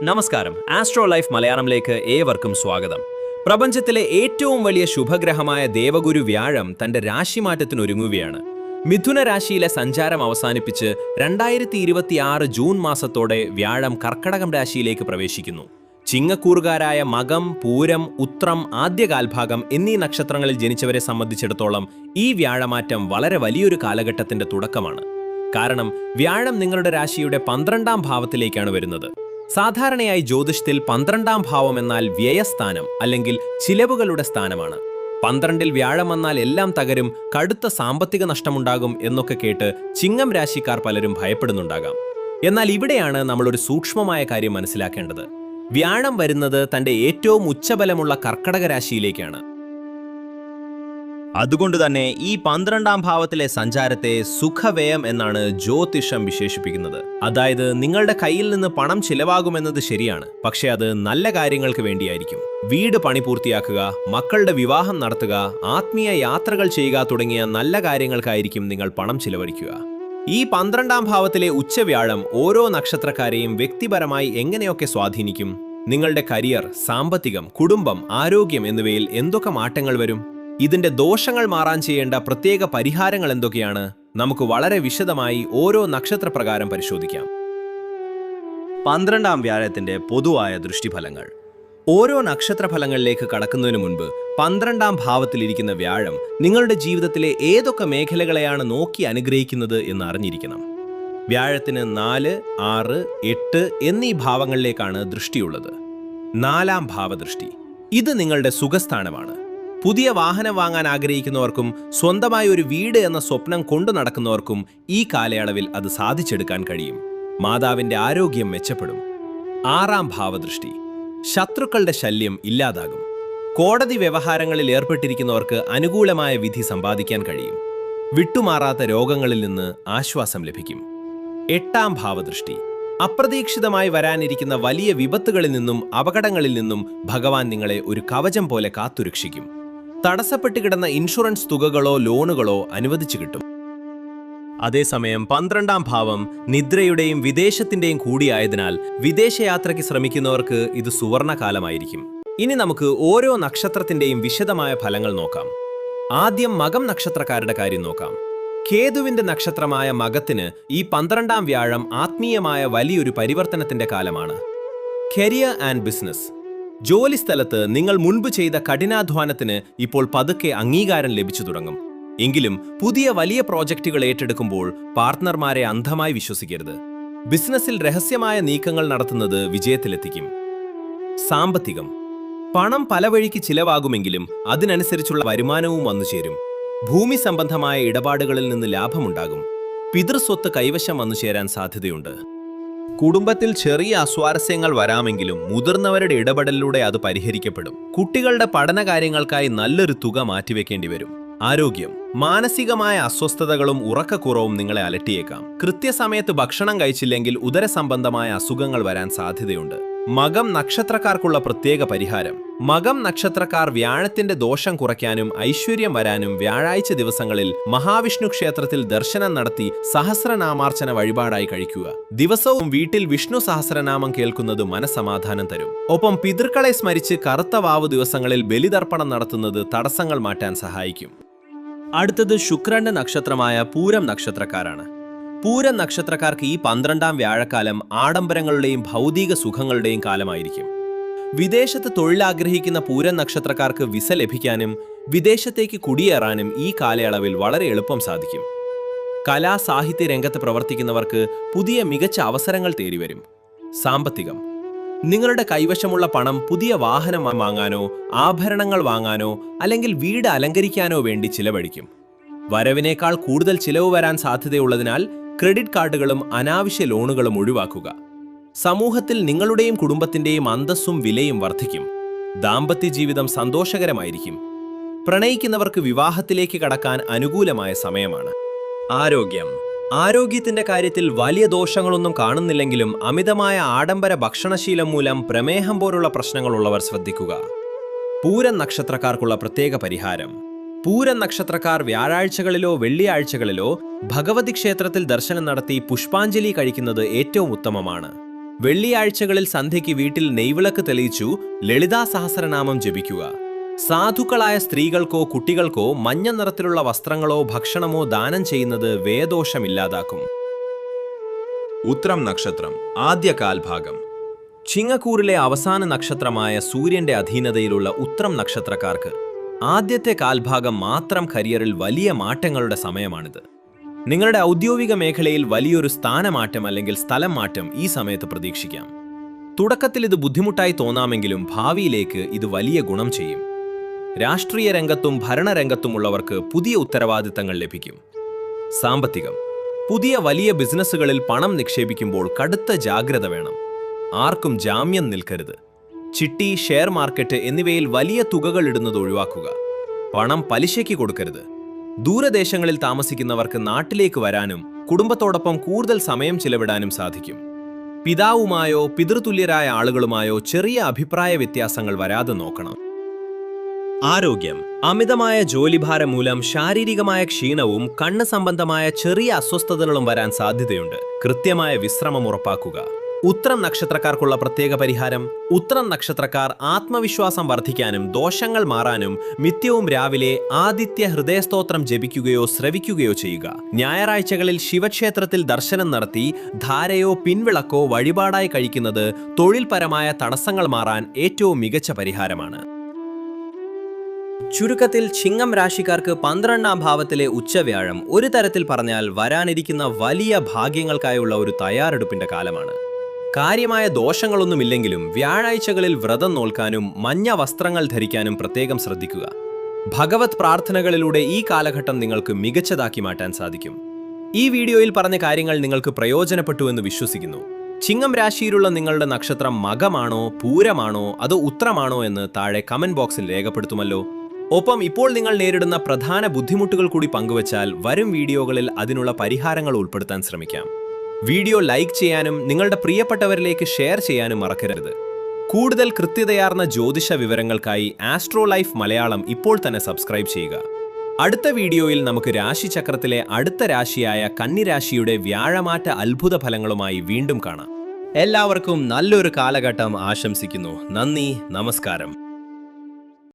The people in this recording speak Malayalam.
നമസ്കാരം, ആസ്ട്രോ ലൈഫ് മലയാളത്തിലേക്ക് ഏവർക്കും സ്വാഗതം. പ്രപഞ്ചത്തിലെ ഏറ്റവും വലിയ ശുഭഗ്രഹമായ ദേവഗുരു വ്യാഴം തന്റെ രാശിമാറ്റത്തിനൊരുങ്ങുകയാണ്. മിഥുന രാശിയിലെ സഞ്ചാരം അവസാനിപ്പിച്ച് 2026 ജൂൺ മാസത്തോടെ വ്യാഴം കർക്കടകം രാശിയിലേക്ക് പ്രവേശിക്കുന്നു. ചിങ്ങക്കൂറുകാരായ മകം, പൂരം, ഉത്രം, ആദ്യകാൽഭാഗം എന്നീ നക്ഷത്രങ്ങളിൽ ജനിച്ചവരെ സംബന്ധിച്ചിടത്തോളം ഈ വ്യാഴമാറ്റം വളരെ വലിയൊരു കാലഘട്ടത്തിന്റെ തുടക്കമാണ്. കാരണം വ്യാഴം നിങ്ങളുടെ രാശിയുടെ 12ാം ഭാവത്തിലേക്കാണ് വരുന്നത്. സാധാരണയായി ജ്യോതിഷത്തിൽ 12ാം ഭാവം എന്നാൽ വ്യയസ്ഥാനം അല്ലെങ്കിൽ ചിലവുകളുടെ സ്ഥാനമാണ്. 12ൽ വ്യാഴം വന്നാൽ എല്ലാം തകരും, കടുത്ത സാമ്പത്തിക നഷ്ടമുണ്ടാകും എന്നൊക്കെ കേട്ട് ചിങ്ങം രാശിക്കാർ പലരും ഭയപ്പെടുന്നുണ്ടാകാം. എന്നാൽ ഇവിടെയാണ് നമ്മളൊരു സൂക്ഷ്മമായ കാര്യം മനസ്സിലാക്കേണ്ടത്. വ്യാഴം വരുന്നത് തന്റെ ഏറ്റവും ഉച്ചബലമുള്ള കർക്കടക രാശിയിലേക്കാണ്. അതുകൊണ്ട് തന്നെ ഈ 12ാം ഭാവത്തിലെ സഞ്ചാരത്തെ സുഖവ്യയം എന്നാണ് ജ്യോതിഷം വിശേഷിപ്പിക്കുന്നത്. അതായത് നിങ്ങളുടെ കയ്യിൽ നിന്ന് പണം ചിലവാകുമെന്നത് ശരിയാണ്, പക്ഷെ അത് നല്ല കാര്യങ്ങൾക്ക് വേണ്ടിയായിരിക്കും. വീട് പണി പൂർത്തിയാക്കുക, മക്കളുടെ വിവാഹം നടത്തുക, ആത്മീയ യാത്രകൾ ചെയ്യുക തുടങ്ങിയ നല്ല കാര്യങ്ങൾക്കായിരിക്കും നിങ്ങൾ പണം ചിലവഴിക്കുക. ഈ 12ാം ഭാവത്തിലെ ഉച്ചവ്യാഴം ഓരോ നക്ഷത്രക്കാരെയും വ്യക്തിപരമായി എങ്ങനെയൊക്കെ സ്വാധീനിക്കും? നിങ്ങളുടെ കരിയർ, സാമ്പത്തികം, കുടുംബം, ആരോഗ്യം എന്നിവയിൽ എന്തൊക്കെ മാറ്റങ്ങൾ വരും? ഇതിന്റെ ദോഷങ്ങൾ മാറാൻ ചെയ്യേണ്ട പ്രത്യേക പരിഹാരങ്ങൾ എന്തൊക്കെയാണ്? നമുക്ക് വളരെ വിശദമായി ഓരോ നക്ഷത്രപ്രകാരം പരിശോധിക്കാം. 12ാം വ്യാഴത്തിന്റെ പൊതുവായ ദൃഷ്ടിഫലങ്ങൾ. ഓരോ നക്ഷത്രഫലങ്ങളിലേക്ക് കടക്കുന്നതിന് മുൻപ് 12ാം ഭാവത്തിലിരിക്കുന്ന വ്യാഴം നിങ്ങളുടെ ജീവിതത്തിലെ ഏതൊക്കെ മേഖലകളെയാണ് നോക്കി അനുഗ്രഹിക്കുന്നത് എന്ന് അറിഞ്ഞിരിക്കണം. വ്യാഴത്തിന് 4, 6, 8 എന്നീ ഭാവങ്ങളിലേക്കാണ് ദൃഷ്ടിയുള്ളത്. 4ാം ഭാവദൃഷ്ടി, ഇത് നിങ്ങളുടെ സുഖസ്ഥാനമാണ്. പുതിയ വാഹനം വാങ്ങാൻ ആഗ്രഹിക്കുന്നവർക്കും സ്വന്തമായി ഒരു വീട് എന്ന സ്വപ്നം കൊണ്ടു നടക്കുന്നവർക്കും ഈ കാലയളവിൽ അത് സാധിച്ചെടുക്കാൻ കഴിയും. മാതാവിന്റെ ആരോഗ്യം മെച്ചപ്പെടും. 6ാം ഭാവദൃഷ്ടി, ശത്രുക്കളുടെ ശല്യം ഇല്ലാതാകും. കോടതി വ്യവഹാരങ്ങളിൽ ഏർപ്പെട്ടിരിക്കുന്നവർക്ക് അനുകൂലമായ വിധി സമ്പാദിക്കാൻ കഴിയും. വിട്ടുമാറാത്ത രോഗങ്ങളിൽ നിന്ന് ആശ്വാസം ലഭിക്കും. 8ാം ഭാവദൃഷ്ടി, അപ്രതീക്ഷിതമായി വരാനിരിക്കുന്ന വലിയ വിപത്തുകളിൽ നിന്നും അപകടങ്ങളിൽ നിന്നും ഭഗവാൻ നിങ്ങളെ ഒരു കവചം പോലെ കാത്തുരക്ഷിക്കും. തടസ്സപ്പെട്ട് കിടന്ന ഇൻഷുറൻസ് തുകകളോ ലോണുകളോ അനുവദിച്ചു കിട്ടും. അതേസമയം 12ാം ഭാവം നിദ്രയുടെയും വിദേശത്തിന്റെയും കൂടിയായതിനാൽ വിദേശയാത്രയ്ക്ക് ശ്രമിക്കുന്നവർക്ക് ഇത് സുവർണകാലമായിരിക്കും. ഇനി നമുക്ക് ഓരോ നക്ഷത്രത്തിന്റെയും വിശദമായ ഫലങ്ങൾ നോക്കാം. ആദ്യം മകം നക്ഷത്രക്കാരുടെ കാര്യം നോക്കാം. കേതുവിന്റെ നക്ഷത്രമായ മകത്തിന് ഈ 12ാം വ്യാഴം ആത്മീയമായ വലിയൊരു പരിവർത്തനത്തിന്റെ കാലമാണ്. Career and business. ജോലിസ്ഥലത്ത് നിങ്ങൾ മുൻപ് ചെയ്ത കഠിനാധ്വാനത്തിന് ഇപ്പോൾ പതുക്കെ അംഗീകാരം ലഭിച്ചു തുടങ്ങും. എങ്കിലും പുതിയ വലിയ പ്രോജക്റ്റുകൾ ഏറ്റെടുക്കുമ്പോൾ പാർട്ട്ണർമാരെ അന്ധമായി വിശ്വസിക്കരുത്. ബിസിനസ്സിൽ രഹസ്യമായ നീക്കങ്ങൾ നടത്തുന്നത് വിജയത്തിലെത്തിക്കും. സാമ്പത്തികം. പണം പല വഴിക്ക് ചിലവാകുമെങ്കിലും അതിനനുസരിച്ചുള്ള വരുമാനവും വന്നുചേരും. ഭൂമി സംബന്ധമായ ഇടപാടുകളിൽ നിന്ന് ലാഭമുണ്ടാകും. പിതൃസ്വത്ത് കൈവശം വന്നുചേരാൻ സാധ്യതയുണ്ട്. കുടുംബത്തിൽ ചെറിയ അസ്വാരസ്യങ്ങൾ വരാമെങ്കിലും മുതിർന്നവരുടെ ഇടപെടലിലൂടെ അത് പരിഹരിക്കപ്പെടും. കുട്ടികളുടെ പഠനകാര്യങ്ങൾക്കായി നല്ലൊരു തുക മാറ്റിവെക്കേണ്ടി വരും. ആരോഗ്യം. മാനസികമായ അസ്വസ്ഥതകളും ഉറക്കക്കുറവും നിങ്ങളെ അലട്ടിയേക്കാം. കൃത്യസമയത്ത് ഭക്ഷണം കഴിച്ചില്ലെങ്കിൽ ഉദരസംബന്ധമായ അസുഖങ്ങൾ വരാൻ സാധ്യതയുണ്ട്. മകം നക്ഷത്രക്കാർക്കുള്ള പ്രത്യേക പരിഹാരം. മകം നക്ഷത്രക്കാർ വ്യാഴത്തിന്റെ ദോഷം കുറയ്ക്കാനും ഐശ്വര്യം വരാനും വ്യാഴാഴ്ച ദിവസങ്ങളിൽ മഹാവിഷ്ണു ക്ഷേത്രത്തിൽ ദർശനം നടത്തി സഹസ്രനാമാർച്ചന വഴിപാടായി കഴിക്കുക. ദിവസവും വീട്ടിൽ വിഷ്ണു സഹസ്രനാമം കേൾക്കുന്നത് മനസ്സമാധാനം തരും. ഒപ്പം പിതൃക്കളെ സ്മരിച്ച് കറുത്ത വാവ് ദിവസങ്ങളിൽ ബലിതർപ്പണം നടത്തുന്നത് തടസ്സങ്ങൾ മാറ്റാൻ സഹായിക്കും. അടുത്തത് ശുക്രന്റെ നക്ഷത്രമായ പൂരം നക്ഷത്രക്കാരാണ്. പൂരം നക്ഷത്രക്കാർക്ക് ഈ 12ാം വ്യാഴക്കാലം ആഡംബരങ്ങളുടെയും ഭൗതിക സുഖങ്ങളുടെയും കാലമായിരിക്കും. വിദേശത്ത് തൊഴിലാഗ്രഹിക്കുന്ന പൂരം നക്ഷത്രക്കാർക്ക് വിസ ലഭിക്കാനും വിദേശത്തേക്ക് കുടിയേറാനും ഈ കാലയളവിൽ വളരെ എളുപ്പം സാധിക്കും. കലാ സാഹിത്യ രംഗത്ത് പ്രവർത്തിക്കുന്നവർക്ക് പുതിയ മികച്ച അവസരങ്ങൾ തേടിവരും. സാമ്പത്തികം. നിങ്ങളുടെ കൈവശമുള്ള പണം പുതിയ വാഹനം വാങ്ങാനോ ആഭരണങ്ങൾ വാങ്ങാനോ അല്ലെങ്കിൽ വീട് അലങ്കരിക്കാനോ വേണ്ടി ചിലവഴിക്കും. വരവിനേക്കാൾ കൂടുതൽ ചിലവ് വരാൻ സാധ്യതയുള്ളതിനാൽ ക്രെഡിറ്റ് കാർഡുകളും അനാവശ്യ ലോണുകളും ഒഴിവാക്കുക. സമൂഹത്തിൽ നിങ്ങളുടെയും കുടുംബത്തിന്റെയും അന്തസ്സും വിലയും വർദ്ധിക്കും. ദാമ്പത്യ ജീവിതം സന്തോഷകരമായിരിക്കും. പ്രണയിക്കുന്നവർക്ക് വിവാഹത്തിലേക്ക് കടക്കാൻ അനുകൂലമായ സമയമാണ്. ആരോഗ്യം. ആരോഗ്യത്തിന്റെ കാര്യത്തിൽ വലിയ ദോഷങ്ങളൊന്നും കാണുന്നില്ലെങ്കിലും അമിതമായ ആഡംബര ഭക്ഷണശീലം മൂലം പ്രമേഹം പോലുള്ള പ്രശ്നങ്ങളുള്ളവർ ശ്രദ്ധിക്കുക. പൂരം നക്ഷത്രക്കാർക്കുള്ള പ്രത്യേക പരിഹാരം. പൂരം നക്ഷത്രക്കാർ വ്യാഴാഴ്ചകളിലോ വെള്ളിയാഴ്ചകളിലോ ഭഗവതി ക്ഷേത്രത്തിൽ ദർശനം നടത്തി പുഷ്പാഞ്ജലി കഴിക്കുന്നത് ഏറ്റവും ഉത്തമമാണ്. വെള്ളിയാഴ്ചകളിൽ സന്ധ്യയ്ക്ക് വീട്ടിൽ നെയ്വിളക്ക് തെളിയിച്ചു ലളിതാ സഹസ്രനാമം ജപിക്കുക. സാധുക്കളായ സ്ത്രീകൾക്കോ കുട്ടികൾക്കോ മഞ്ഞ നിറത്തിലുള്ള വസ്ത്രങ്ങളോ ഭക്ഷണമോ ദാനം ചെയ്യുന്നത് വേദോഷമില്ലാതാക്കും. ഉത്രം നക്ഷത്രം ആദ്യ കാൽഭാഗം. ചിങ്ങക്കൂറിലെ അവസാന നക്ഷത്രമായ സൂര്യന്റെ അധീനതയിലുള്ള ഉത്രം നക്ഷത്രക്കാർക്ക് ആദ്യത്തെ കാൽഭാഗം മാത്രം കരിയറിൽ വലിയ മാറ്റങ്ങളുടെ സമയമാണിത്. നിങ്ങളുടെ ഔദ്യോഗിക മേഖലയിൽ വലിയൊരു സ്ഥാനമാറ്റം അല്ലെങ്കിൽ സ്ഥലം മാറ്റം ഈ സമയത്ത് പ്രതീക്ഷിക്കാം. തുടക്കത്തിൽ ഇത് ബുദ്ധിമുട്ടായി തോന്നാമെങ്കിലും ഭാവിയിലേക്ക് ഇത് വലിയ ഗുണം ചെയ്യും. രാഷ്ട്രീയ രംഗത്തും ഭരണരംഗത്തുമുള്ളവർക്ക് പുതിയ ഉത്തരവാദിത്തങ്ങൾ ലഭിക്കും. സാമ്പത്തികം. പുതിയ വലിയ ബിസിനസ്സുകളിൽ പണം നിക്ഷേപിക്കുമ്പോൾ കടുത്ത ജാഗ്രത വേണം. ആർക്കും ജാമ്യം നിൽക്കരുത്. ചിട്ടി, ഷെയർ മാർക്കറ്റ് എന്നിവയിൽ വലിയ തുകകൾ ഇടുന്നത് ഒഴിവാക്കുക. പണം പലിശയ്ക്ക് കൊടുക്കരുത്. ദൂരദേശങ്ങളിൽ താമസിക്കുന്നവർക്ക് നാട്ടിലേക്ക് വരാനും കുടുംബത്തോടൊപ്പം കൂടുതൽ സമയം ചിലവിടാനും സാധിക്കും. പിതാവുമായോ പിതൃതുല്യരായ ആളുകളുമായോ ചെറിയ അഭിപ്രായ വ്യത്യാസങ്ങൾ വരാതെ നോക്കണം. ആരോഗ്യം. അമിതമായ ജോലിഭാരം മൂലം ശാരീരികമായ ക്ഷീണവും കണ്ണ് സംബന്ധമായ ചെറിയ അസ്വസ്ഥതകളും വരാൻ സാധ്യതയുണ്ട്. കൃത്യമായ വിശ്രമം ഉറപ്പാക്കുക. ഉത്രം നക്ഷത്രക്കാർക്കുള്ള പ്രത്യേക പരിഹാരം. ഉത്രം നക്ഷത്രക്കാർ ആത്മവിശ്വാസം വർദ്ധിക്കാനും ദോഷങ്ങൾ മാറാനും നിത്യവും രാവിലെ ആദിത്യ ഹൃദയസ്തോത്രം ജപിക്കുകയോ ശ്രവിക്കുകയോ ചെയ്യുക. ഞായറാഴ്ചകളിൽ ശിവക്ഷേത്രത്തിൽ ദർശനം നടത്തി ധാരയോ പിൻവിളക്കോ വഴിപാടായി കഴിക്കുന്നത് തൊഴിൽപരമായ തടസ്സങ്ങൾ മാറാൻ ഏറ്റവും മികച്ച പരിഹാരമാണ്. ചുരുക്കത്തിൽ ചിങ്ങം രാശിക്കാർക്ക് 12ാം ഭാവത്തിലെ ഉച്ചവ്യാഴം ഒരു തരത്തിൽ പറഞ്ഞാൽ വരാനിരിക്കുന്ന വലിയ ഭാഗ്യങ്ങൾക്കായുള്ള ഒരു തയ്യാറെടുപ്പിന്റെ കാലമാണ്. കാര്യമായ ദോഷങ്ങളൊന്നുമില്ലെങ്കിലും വ്യാഴാഴ്ചകളിൽ വ്രതം നോൽക്കാനും മഞ്ഞ വസ്ത്രങ്ങൾ ധരിക്കാനും പ്രത്യേകം ശ്രദ്ധിക്കുക. ഭഗവത് പ്രാർത്ഥനകളിലൂടെ ഈ കാലഘട്ടം നിങ്ങൾക്ക് മികച്ചതാക്കി മാറ്റാൻ സാധിക്കും. ഈ വീഡിയോയിൽ പറഞ്ഞ കാര്യങ്ങൾ നിങ്ങൾക്ക് പ്രയോജനപ്പെട്ടുവെന്ന് വിശ്വസിക്കുന്നു. ചിങ്ങം രാശിയിലുള്ള നിങ്ങളുടെ നക്ഷത്രം മകമാണോ, പൂരമാണോ അതോ ഉത്രമാണോ എന്ന് താഴെ കമന്റ് ബോക്സിൽ രേഖപ്പെടുത്തുമല്ലോ. ഒപ്പം ഇപ്പോൾ നിങ്ങൾ നേരിടുന്ന പ്രധാന ബുദ്ധിമുട്ടുകൾ കൂടി പങ്കുവച്ചാൽ വരും വീഡിയോകളിൽ അതിനുള്ള പരിഹാരങ്ങൾ ഉൾപ്പെടുത്താൻ ശ്രമിക്കാം. വീഡിയോ ലൈക്ക് ചെയ്യാനും നിങ്ങളുടെ പ്രിയപ്പെട്ടവരിലേക്ക് ഷെയർ ചെയ്യാനും മറക്കരുത്. കൂടുതൽ കൃത്യതയാർന്ന ജ്യോതിഷ വിവരങ്ങൾക്കായി ആസ്ട്രോ ലൈഫ് മലയാളം ഇപ്പോൾ തന്നെ സബ്സ്ക്രൈബ് ചെയ്യുക. അടുത്ത വീഡിയോയിൽ നമുക്ക് രാശിചക്രത്തിലെ അടുത്ത രാശിയായ കന്നിരാശിയുടെ വ്യാഴമാറ്റ അത്ഭുത ഫലങ്ങളുമായി വീണ്ടും കാണാം. എല്ലാവർക്കും നല്ലൊരു കാലഘട്ടം ആശംസിക്കുന്നു. നന്ദി, നമസ്കാരം.